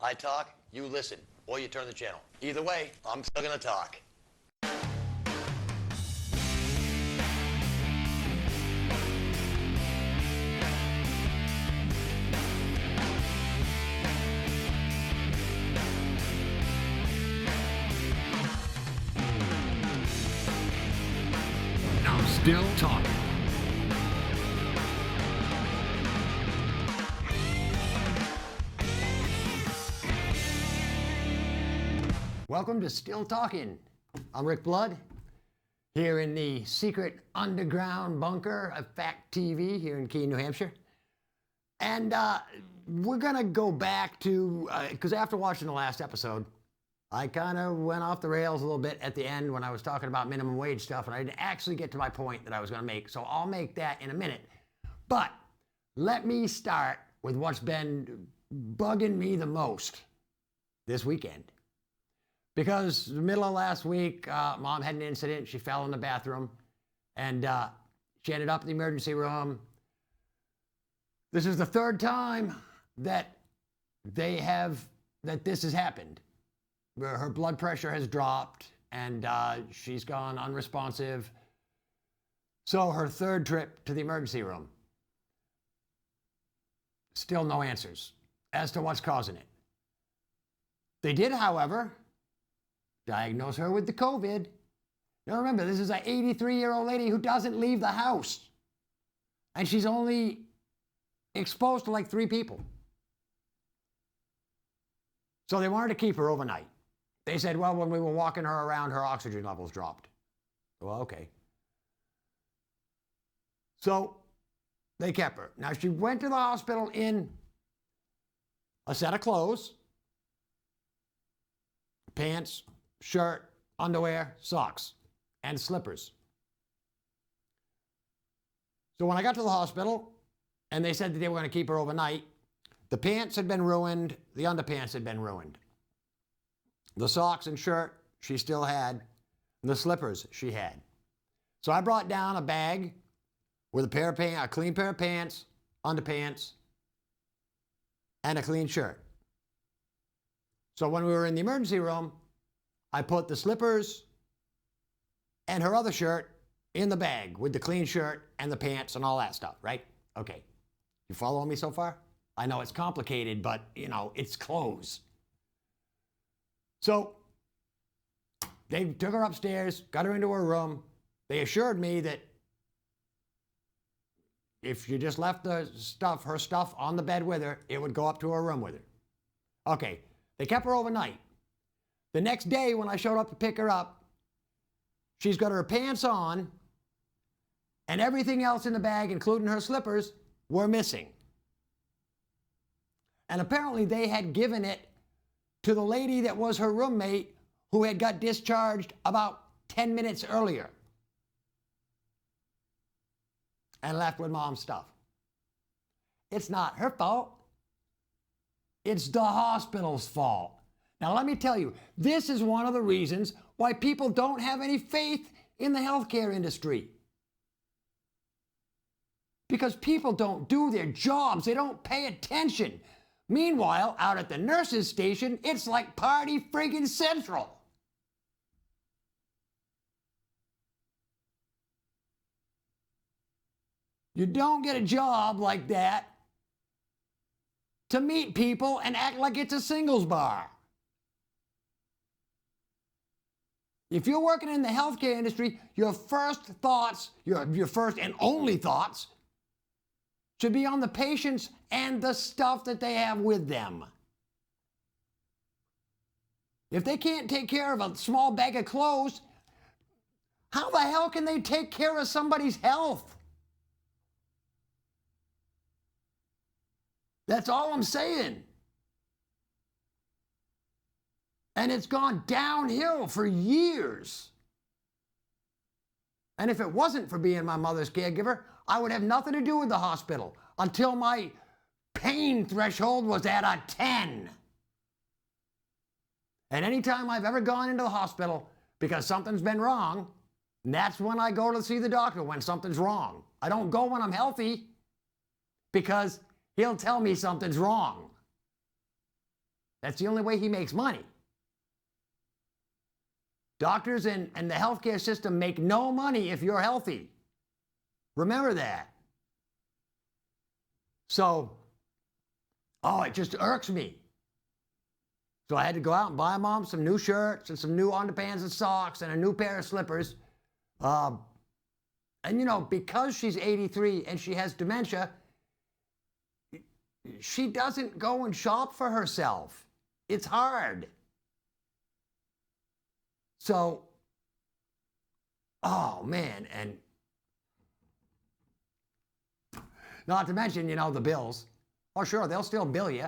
I talk, you listen, or you turn the channel. Either way, I'm still gonna talk. I'm still talking. Welcome to Still Talking. I'm Rick Blood, here in the secret underground bunker of Fact TV here in Keene, New Hampshire. And we're gonna go back to, because after watching the last episode, I kind of went off the rails a little bit at the end when I was talking about minimum wage stuff, and I didn't actually get to my point that I was gonna make, so I'll make that in a minute. But let me start with what's been bugging me the most this weekend. Because the middle of last week, Mom had an incident. She fell in the bathroom, and she ended up in the emergency room. This is the third time that this has happened, where her blood pressure has dropped, and she's gone unresponsive. So her third trip to the emergency room. Still no answers as to what's causing it. They did, however, diagnose her with the COVID. Now remember, this is an 83-year-old lady who doesn't leave the house. And she's only exposed to like 3 people. So they wanted to keep her overnight. They said, well, when we were walking her around, her oxygen levels dropped. Well, okay. So they kept her. Now she went to the hospital in a set of clothes, pants, shirt, underwear, socks, and slippers. So when I got to the hospital and they said that they were going to keep her overnight, the pants had been ruined, the underpants had been ruined. The socks and shirt she still had, and the slippers she had. So I brought down a bag with a clean pair of pants, underpants, and a clean shirt. So when we were in the emergency room, I put the slippers and her other shirt in the bag with the clean shirt and the pants and all that stuff, right? Okay. You following me so far? I know it's complicated, but, you know, it's clothes. So they took her upstairs, got her into her room. They assured me that if you just left her stuff on the bed with her, it would go up to her room with her. Okay. They kept her overnight. The next day when I showed up to pick her up, she's got her pants on and everything else in the bag, including her slippers, were missing. And apparently they had given it to the lady that was her roommate who had got discharged about 10 minutes earlier and left with Mom's stuff. It's not her fault. It's the hospital's fault. Now, let me tell you, this is one of the reasons why people don't have any faith in the healthcare industry. Because people don't do their jobs. They don't pay attention. Meanwhile, out at the nurses' station, it's like party friggin' central. You don't get a job like that to meet people and act like it's a singles bar. If you're working in the healthcare industry, your first thoughts, your first and only thoughts, should be on the patients and the stuff that they have with them. If they can't take care of a small bag of clothes, how the hell can they take care of somebody's health? That's all I'm saying. And it's gone downhill for years. And if it wasn't for being my mother's caregiver, I would have nothing to do with the hospital until my pain threshold was at a 10. And anytime I've ever gone into the hospital because something's been wrong, that's when I go to see the doctor, when something's wrong. I don't go when I'm healthy because he'll tell me something's wrong. That's the only way he makes money. Doctors and the healthcare system make no money if you're healthy. Remember that. So, it just irks me. So I had to go out and buy Mom some new shirts and some new underpants and socks and a new pair of slippers. And because she's 83 and she has dementia, she doesn't go and shop for herself. It's hard. So, oh man, and not to mention, the bills. Oh, sure, they'll still bill you.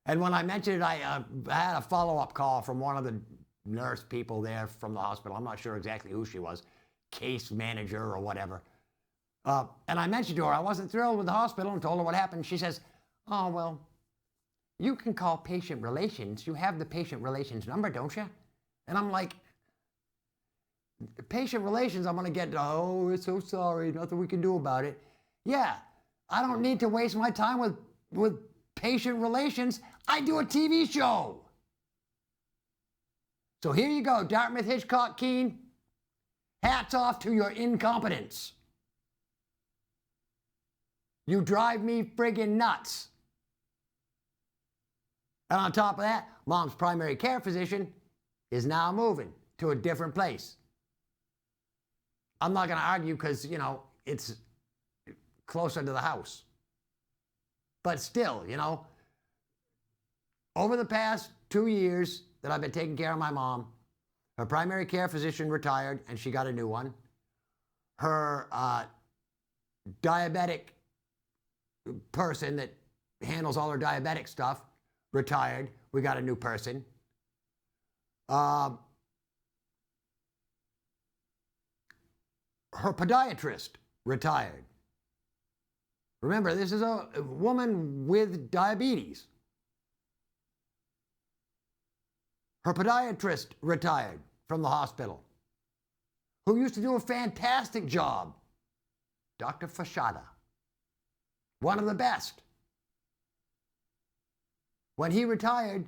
And when I mentioned it, I had a follow-up call from one of the nurse people there from the hospital. I'm not sure exactly who she was, case manager or whatever. And I mentioned to her I wasn't thrilled with the hospital and told her what happened. She says, oh, well, you can call patient relations. You have the patient relations number, don't you? And I'm like, patient relations, I'm going to get, oh, we're so sorry, nothing we can do about it. Yeah, I don't need to waste my time with patient relations. I do a TV show. So here you go, Dartmouth, Hitchcock, Keene. Hats off to your incompetence. You drive me friggin' nuts. And on top of that, Mom's primary care physician is now moving to a different place. I'm not going to argue because, it's closer to the house. But still, over the past 2 years that I've been taking care of my mom, her primary care physician retired and she got a new one. Her diabetic person that handles all her diabetic stuff retired. We got a new person. Her podiatrist retired. Remember, this is a woman with diabetes. Her podiatrist retired from the hospital, who used to do a fantastic job. Dr. Fashada, one of the best. When he retired,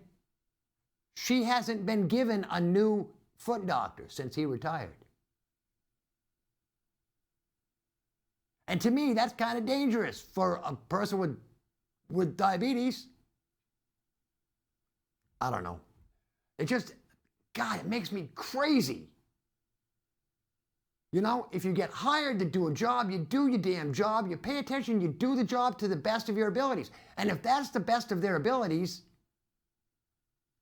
she hasn't been given a new foot doctor since he retired. And to me, that's kind of dangerous for a person with diabetes. I don't know. It just, God, it makes me crazy. If you get hired to do a job, you do your damn job, you pay attention, you do the job to the best of your abilities. And if that's the best of their abilities,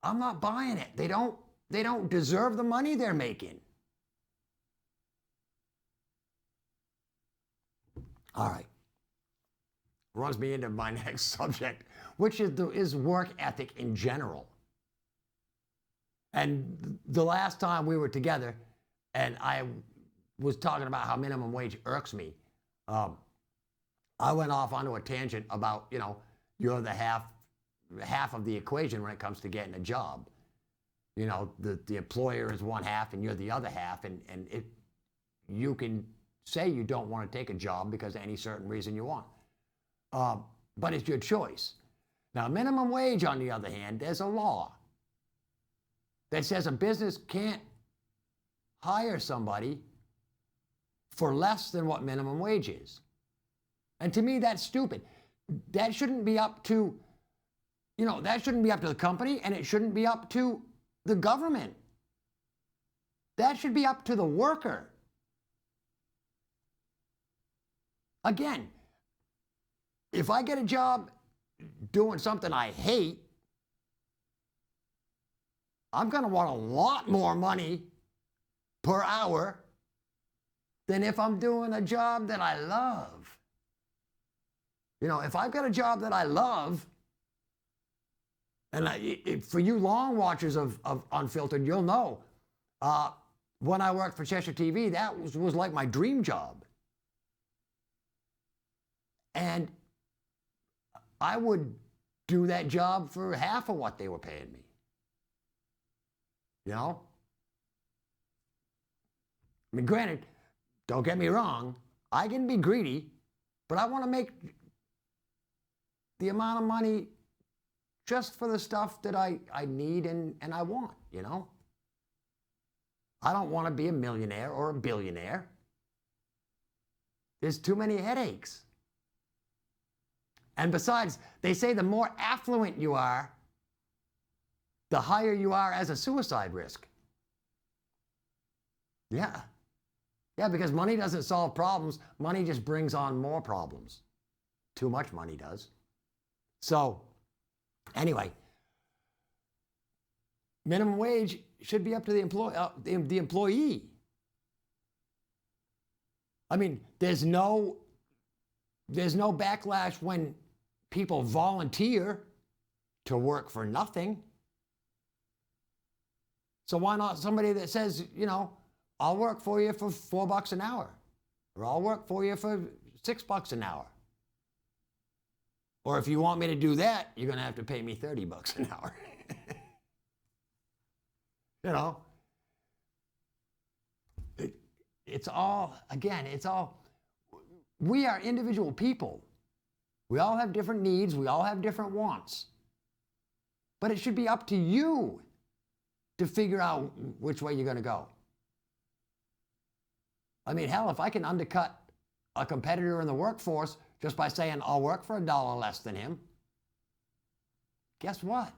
I'm not buying it. They don't deserve the money they're making. All right. Runs me into my next subject, which is work ethic in general. And the last time we were together, and I was talking about how minimum wage irks me, I went off onto a tangent about, you're the half of the equation when it comes to getting a job. The employer is one half and you're the other half, and you can say you don't want to take a job because of any certain reason you want. But it's your choice. Now, minimum wage, on the other hand, there's a law that says a business can't hire somebody for less than what minimum wage is. And to me, that's stupid. That shouldn't be up to, that shouldn't be up to the company, and it shouldn't be up to the government. That should be up to the worker. Again, if I get a job doing something I hate, I'm going to want a lot more money per hour than if I'm doing a job that I love. If I've got a job that I love, and for you long watchers of Unfiltered, you'll know, when I worked for Cheshire TV, that was like my dream job. And I would do that job for half of what they were paying me. I mean, granted, don't get me wrong, I can be greedy, but I want to make the amount of money just for the stuff that I need and I want, you know? I don't want to be a millionaire or a billionaire. There's too many headaches. And besides, they say the more affluent you are, the higher you are as a suicide risk. Yeah. Yeah, because money doesn't solve problems. Money just brings on more problems. Too much money does. So, anyway, minimum wage should be up to the employee. I mean, there's no backlash when people volunteer to work for nothing. So why not somebody that says, you know, I'll work for you for $4 an hour, or I'll work for you for $6 an hour. Or if you want me to do that, you're going to have to pay me $30 an hour. You know, it's all, again, we are individual people. We all have different needs. We all have different wants. But it should be up to you to figure out which way you're going to go. I mean, hell, if I can undercut a competitor in the workforce just by saying I'll work for $1 less than him, guess what?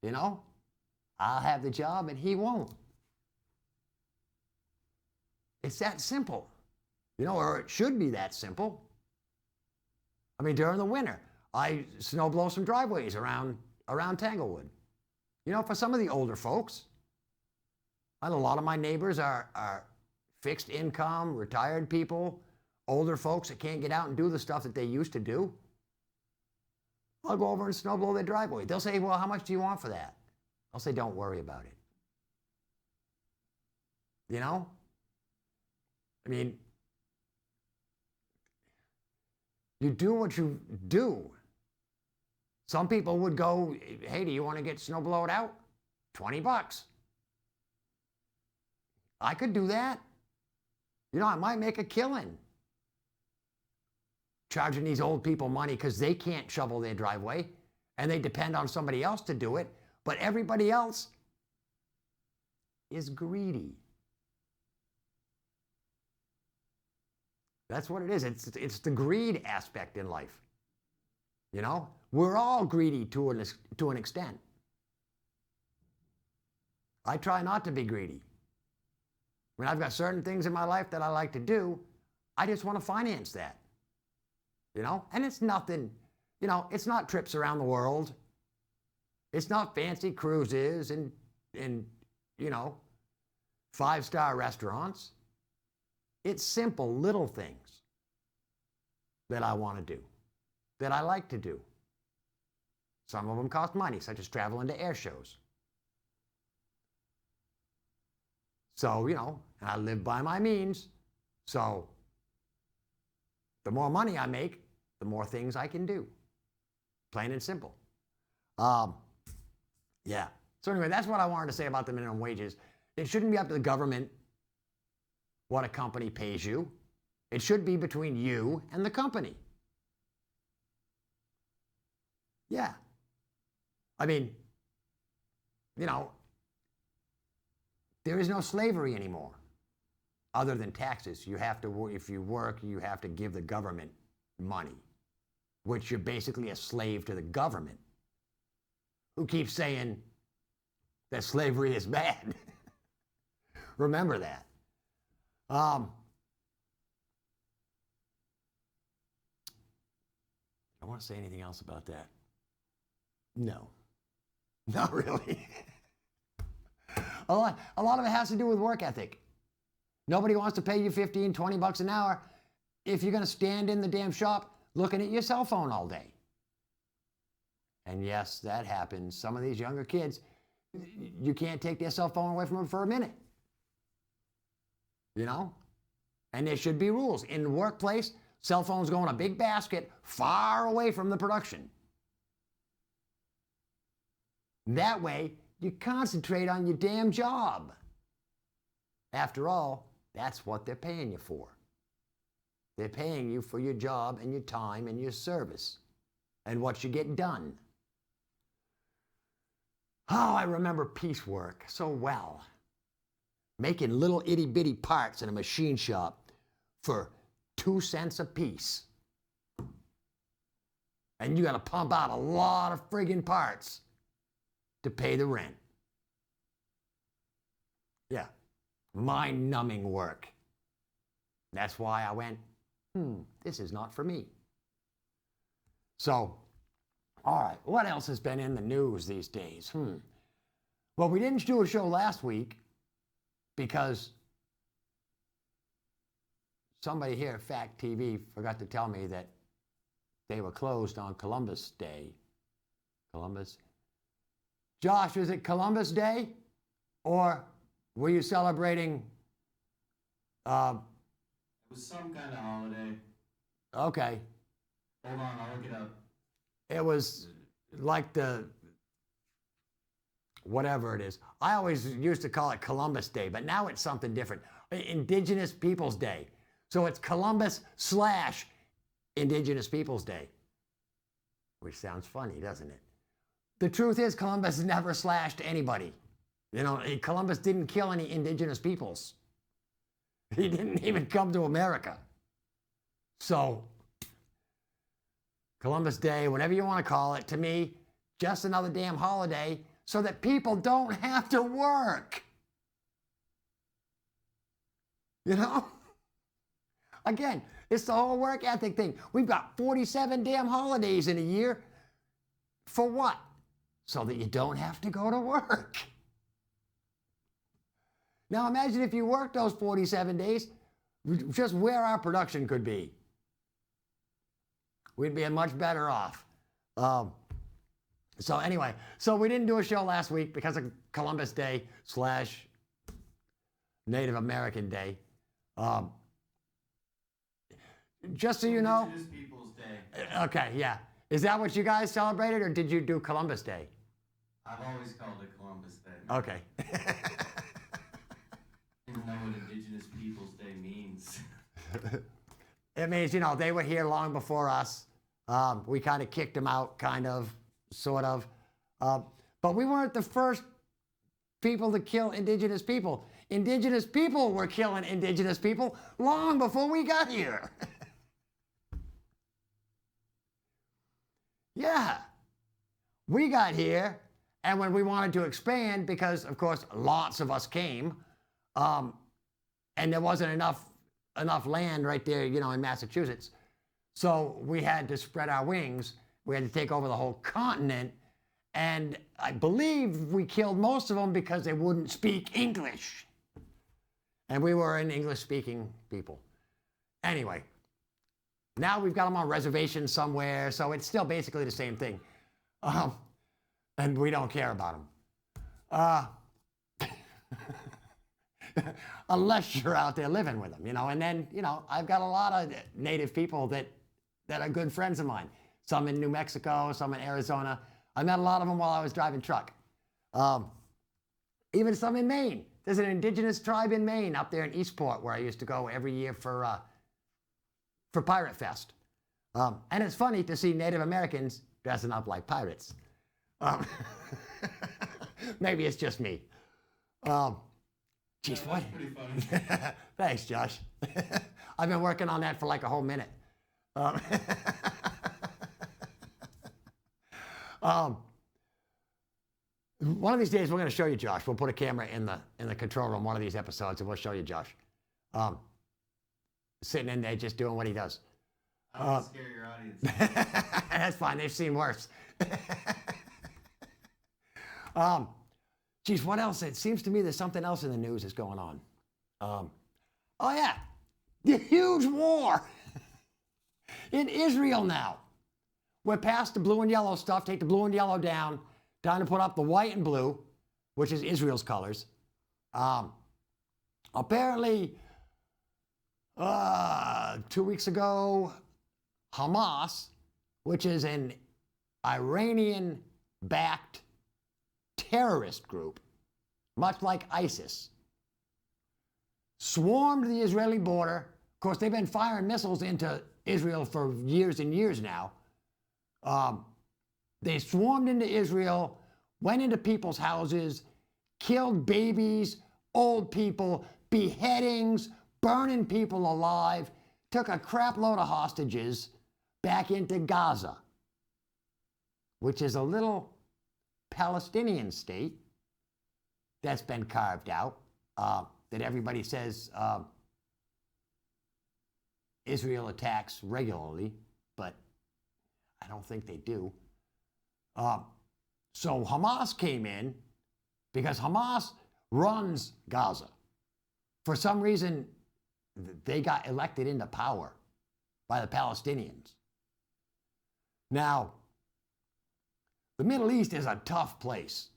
You know, I'll have the job and he won't. It's that simple, you know, or it should be that simple. I mean, during the winter, I snow blow some driveways around Tanglewood. You know, for some of the older folks, and a lot of my neighbors are fixed income, retired people, older folks that can't get out and do the stuff that they used to do. I'll go over and snow blow their driveway. They'll say, well, how much do you want for that? I'll say, don't worry about it. You know? I mean, you do what you do. Some people would go, hey, do you want to get snow blowed out? $20. I could do that. You know, I might make a killing charging these old people money because they can't shovel their driveway and they depend on somebody else to do it. But everybody else is greedy. That's what it is. It's the greed aspect in life. You know, we're all greedy to an extent. I try not to be greedy. I mean, I've got certain things in my life that I like to do. I just want to finance that. You know, and it's nothing, you know, it's not trips around the world. It's not fancy cruises and you know, 5-star restaurants. It's simple little things that I want to do, that I like to do. Some of them cost money, such as traveling to air shows. So, you know, and I live by my means. So the more money I make, the more things I can do. Plain and simple. Yeah. So anyway, that's what I wanted to say about the minimum wages. It shouldn't be up to the government what a company pays you. It should be between you and the company. Yeah. I mean, you know, there is no slavery anymore other than taxes. You have to, if you work, you have to give the government money, which you're basically a slave to the government, who keeps saying that slavery is bad. Remember that. I want to say anything else about that? No. Not really. A lot of it has to do with work ethic. Nobody wants to pay you $15, $20 an hour if you're going to stand in the damn shop looking at your cell phone all day. And yes, that happens. Some of these younger kids, you can't take their cell phone away from them for a minute. You know? And there should be rules. In the workplace, cell phones go in a big basket far away from the production. That way, you concentrate on your damn job. After all, that's what they're paying you for. They're paying you for your job and your time and your service and what you get done. Oh, I remember piecework so well. Making little itty bitty parts in a machine shop for 2 cents a piece. And you got to pump out a lot of friggin' parts to pay the rent. Yeah, mind-numbing work. That's why I went, this is not for me. So, all right, what else has been in the news these days? Well, we didn't do a show last week because somebody here at Fact TV forgot to tell me that they were closed on Columbus Day. Columbus? Josh, was it Columbus Day? Or were you celebrating? It was some kind of holiday. Okay. Hold on, I'll look it up. It was like the, whatever it is. I always used to call it Columbus Day, but now it's something different. Indigenous Peoples Day. So it's Columbus/Indigenous Peoples Day. Which sounds funny, doesn't it? The truth is Columbus never slashed anybody. You know, Columbus didn't kill any indigenous peoples. He didn't even come to America. So, Columbus Day, whatever you want to call it, to me, just another damn holiday so that people don't have to work. You know? Again, it's the whole work ethic thing. We've got 47 damn holidays in a year. For what? So that you don't have to go to work. Now imagine if you worked those 47 days, just where our production could be. We'd be much better off. So anyway, so we didn't do a show last week because of Columbus Day / Native American Day. Just so you know. Indigenous Peoples Day. Okay, yeah. Is that what you guys celebrated, or did you do Columbus Day? I've always called it Columbus Day. Okay. I don't even know what Indigenous Peoples Day means. It means, you know, they were here long before us. We kind of kicked them out, kind of, sort of. But we weren't the first people to kill indigenous people. Indigenous people were killing indigenous people long before we got here. Yeah. We got here, and when we wanted to expand, because, of course, lots of us came, and there wasn't enough land right there, you know, in Massachusetts. So we had to spread our wings. We had to take over the whole continent. And I believe we killed most of them because they wouldn't speak English. And we were an English-speaking people. Anyway, now we've got them on reservations somewhere, so it's still basically the same thing. And we don't care about them. Unless you're out there living with them, you know. And then, you know, I've got a lot of native people that are good friends of mine. Some in New Mexico, some in Arizona. I met a lot of them while I was driving truck. Even some in Maine. There's an indigenous tribe in Maine up there in Eastport where I used to go every year for Pirate Fest. And it's funny to see Native Americans dressing up like pirates. Maybe it's just me. Geez, what? That's pretty funny. Thanks, Josh. I've been working on that for like a whole minute. One of these days, we're going to show you Josh. We'll put a camera in the control room one of these episodes, and we'll show you Josh. Sitting in there just doing what he does. I don't want to scare your audience. That's fine. They've seen worse. Geez, what else? It seems to me there's something else in the news that's going on. Oh, yeah. The huge war in Israel now. We're past the blue and yellow stuff. Take the blue and yellow down. Time to put up the white and blue, which is Israel's colors. Apparently, 2 weeks ago, Hamas, which is an Iranian-backed terrorist group, much like ISIS, swarmed the Israeli border. Of course, they've been firing missiles into Israel for years and years now. They swarmed into Israel went into people's houses, killed babies, old people, beheadings, burning people alive, took a crap load of hostages back into Gaza, which is a little Palestinian state that's been carved out, that everybody says Israel attacks regularly, but I don't think they do. So Hamas came in because Hamas runs Gaza. For some reason, they got elected into power by the Palestinians. Now, the Middle East is a tough place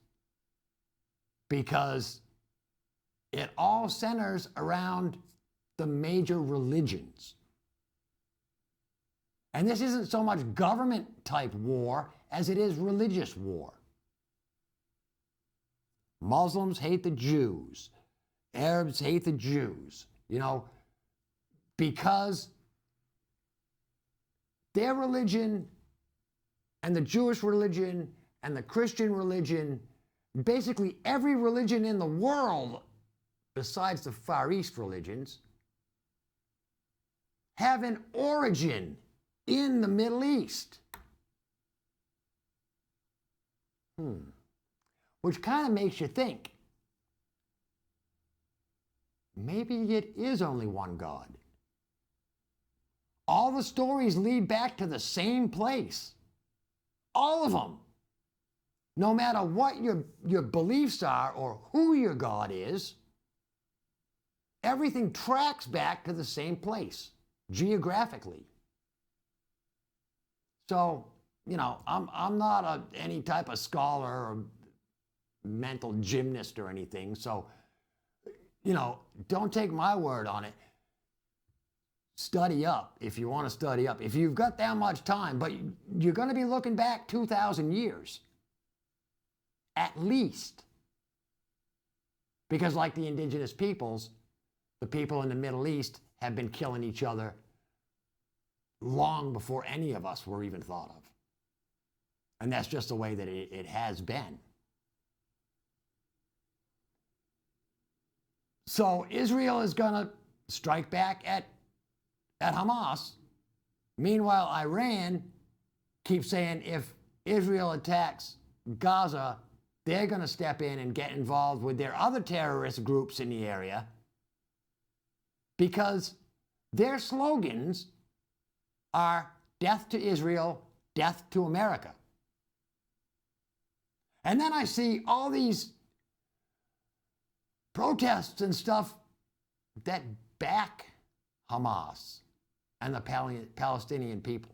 because it all centers around the major religions. And this isn't so much government type war as it is religious war. Muslims hate the Jews. Arabs hate the Jews, because their religion and the Jewish religion and the Christian religion, basically every religion in the world besides the Far East religions, have an origin in the Middle East. Which kind of makes you think, maybe it is only one God. All the stories lead back to the same place. All of them. No matter what your beliefs are or who your God is, everything tracks back to the same place, geographically. So, I'm not any type of scholar or mental gymnast or anything, so, don't take my word on it. Study up if you want to study up. If you've got that much time, but you're going to be looking back 2,000 years, at least. Because like the indigenous peoples, the people in the Middle East have been killing each other long before any of us were even thought of. And that's just the way that it has been. So Israel is going to strike back at Hamas. Meanwhile, Iran keeps saying if Israel attacks Gaza, they're going to step in and get involved with their other terrorist groups in the area because their slogans are death to Israel, death to America. And then I see all these protests and stuff that back Hamas and the Palestinian people.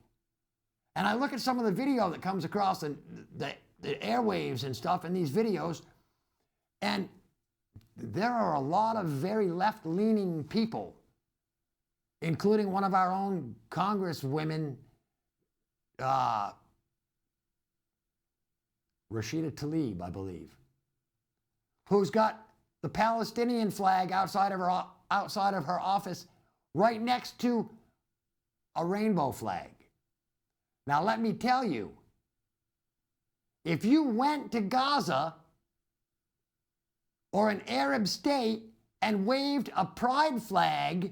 And I look at some of the video that comes across the airwaves and stuff in these videos, and there are a lot of very left-leaning people, including one of our own congresswomen, Rashida Tlaib, I believe, who's got the Palestinian flag outside of her office right next to a rainbow flag. Now let me tell you, if you went to Gaza or an Arab state and waved a pride flag,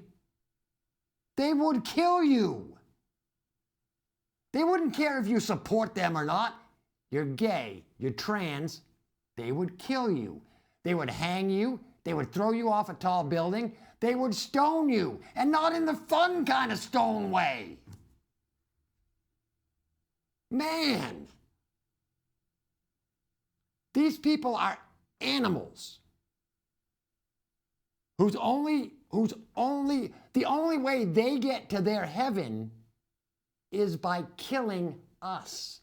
they would kill you. They wouldn't care if you support them or not. You're gay, you're trans, they would kill you. They would hang you, they would throw you off a tall building, they would stone you, and not in the fun kind of stone way. Man, these people are animals the only way they get to their heaven is by killing us.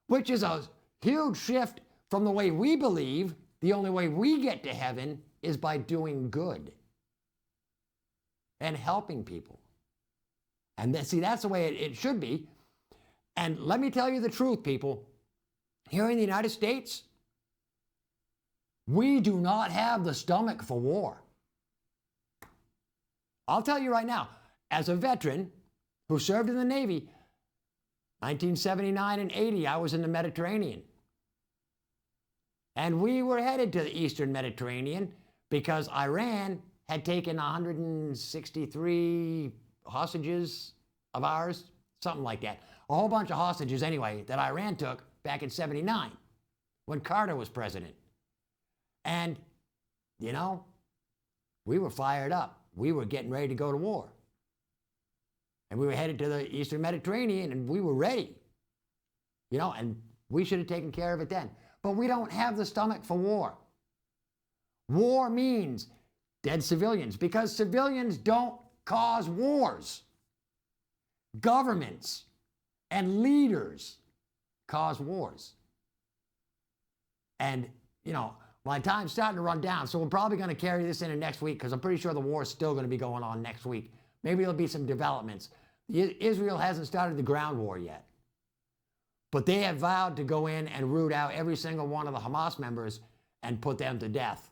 Which is a huge shift from the way we believe the only way we get to heaven is by doing good and helping people. And that's the way it should be. And let me tell you the truth, people. Here in the United States, we do not have the stomach for war. I'll tell you right now, as a veteran who served in the Navy, 1979 and 80, I was in the Mediterranean. And we were headed to the Eastern Mediterranean because Iran had taken 163 hostages of ours, something like that. A whole bunch of hostages anyway that Iran took back in 79 when Carter was president. And, you know, we were fired up. We were getting ready to go to war. And we were headed to the Eastern Mediterranean and we were ready. You know, and we should have taken care of it then. But we don't have the stomach for war. War means dead civilians because civilians don't cause wars. Governments and leaders cause wars. And, you know, my time's starting to run down, so we're probably going to carry this into next week because I'm pretty sure the war is still going to be going on next week. Maybe there'll be some developments. Israel hasn't started the ground war yet. But they have vowed to go in and root out every single one of the Hamas members and put them to death.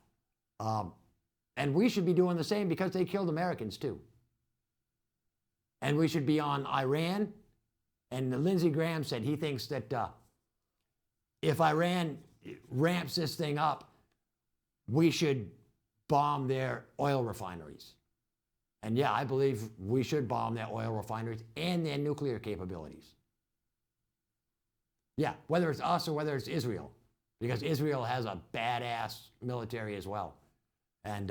And we should be doing the same because they killed Americans too. And we should be on Iran. And Lindsey Graham said he thinks that if Iran ramps this thing up, we should bomb their oil refineries. And yeah, I believe we should bomb their oil refineries and their nuclear capabilities. Yeah, whether it's us or whether it's Israel, because Israel has a badass military as well. And,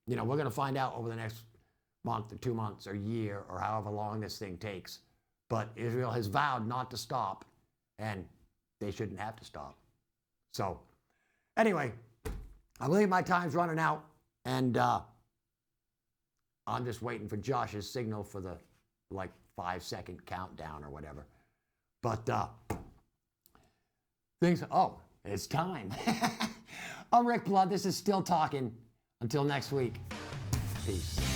you know, we're going to find out over the next month or 2 months or year or however long this thing takes. But Israel has vowed not to stop, and they shouldn't have to stop. So, anyway, I believe my time's running out, and I'm just waiting for Josh's signal for the, 5-second countdown or whatever. But, it's time. I'm Rick Blood. This is Still Talking. Until next week, peace.